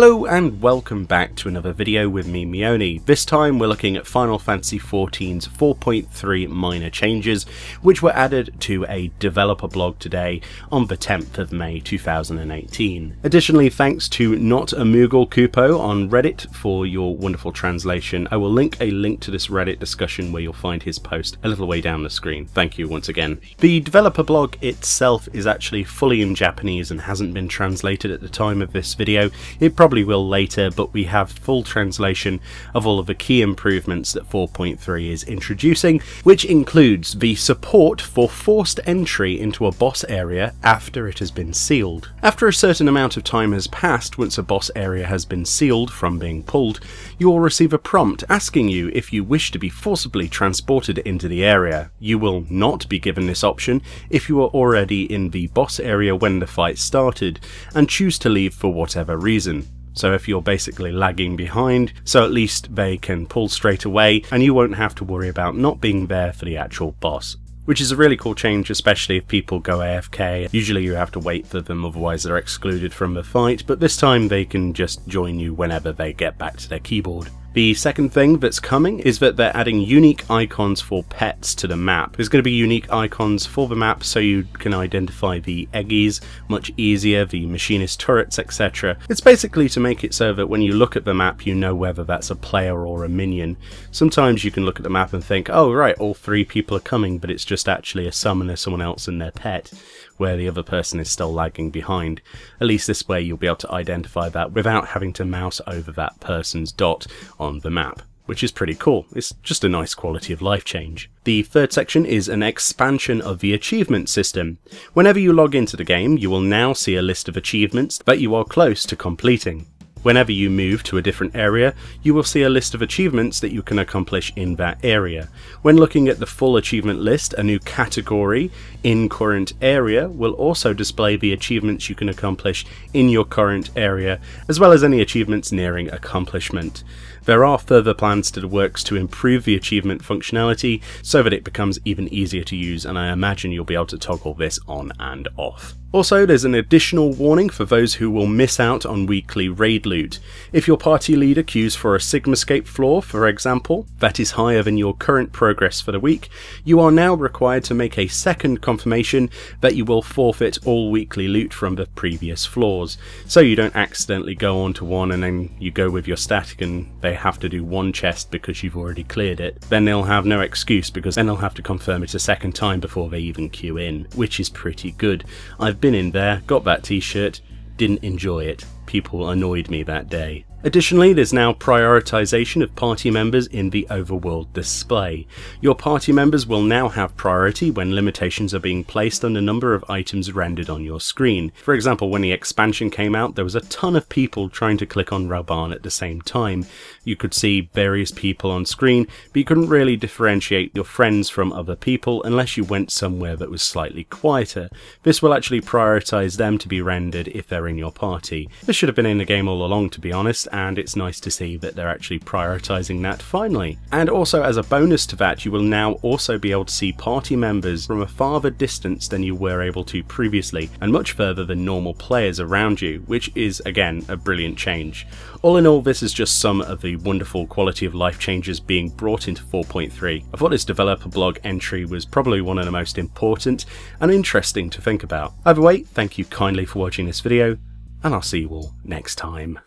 Hello and welcome back to another video with me, Meoni. This time we're looking at Final Fantasy XIV's 4.3 minor changes, which were added to a developer blog today on the 10th of May 2018. Additionally, thanks to Not a Moogle Kupo on Reddit for your wonderful translation. I will link a link to this Reddit discussion where you'll find his post a little way down the screen. Thank you once again. The developer blog itself is actually fully in Japanese and hasn't been translated at the time of this video. It probably will later, but we have full translation of all of the key improvements that 4.3 is introducing, which includes the support for forced entry into a boss area after it has been sealed. After a certain amount of time has passed, once a boss area has been sealed from being pulled, you will receive a prompt asking you if you wish to be forcibly transported into the area. You will not be given this option if you were already in the boss area when the fight started and choose to leave for whatever reason. So if you're basically lagging behind, so at least they can pull straight away and you won't have to worry about not being there for the actual boss. Which is a really cool change, especially if people go AFK. Usually you have to wait for them, otherwise they're excluded from the fight, but this time they can just join you whenever they get back to their keyboard. The second thing that's coming is that they're adding unique icons for pets to the map. There's going to be unique icons for the map so you can identify the eggies much easier, the machinist turrets, etc. It's basically to make it so that when you look at the map you know whether that's a player or a minion. Sometimes you can look at the map and think, oh right, all three people are coming, but it's just actually a summoner, someone else and their pet, where the other person is still lagging behind. At least this way you'll be able to identify that without having to mouse over that person's dot on the map, which is pretty cool. It's just a nice quality of life change. The third section is an expansion of the achievement system. Whenever you log into the game, you will now see a list of achievements that you are close to completing. Whenever you move to a different area, you will see a list of achievements that you can accomplish in that area. When looking at the full achievement list, a new category, in current area, will also display the achievements you can accomplish in your current area, as well as any achievements nearing accomplishment. There are further plans to the works to improve the achievement functionality so that it becomes even easier to use, and I imagine you'll be able to toggle this on and off. Also, there's an additional warning for those who will miss out on weekly raid loot. If your party leader queues for a Sigmascape floor, for example, that is higher than your current progress for the week, you are now required to make a second confirmation that you will forfeit all weekly loot from the previous floors, so you don't accidentally go onto one and then you go with your static and they have to do one chest because you've already cleared it. Then they'll have no excuse because then they'll have to confirm it a second time before they even queue in, which is pretty good. I've been in there, got that t-shirt, didn't enjoy it. People annoyed me that day. Additionally, there's now prioritization of party members in the overworld display. Your party members will now have priority when limitations are being placed on the number of items rendered on your screen. For example, when the expansion came out, there was a ton of people trying to click on Raban at the same time. You could see various people on screen, but you couldn't really differentiate your friends from other people unless you went somewhere that was slightly quieter. This will actually prioritize them to be rendered if they're in your party. This should have been in the game all along, to be honest, and it's nice to see that they're actually prioritizing that finally. And also, as a bonus to that, you will now also be able to see party members from a farther distance than you were able to previously, and much further than normal players around you, which is again a brilliant change. All in all, this is just some of the wonderful quality of life changes being brought into 4.3. I thought this developer blog entry was probably one of the most important and interesting to think about. Either way, thank you kindly for watching this video, and I'll see you all next time.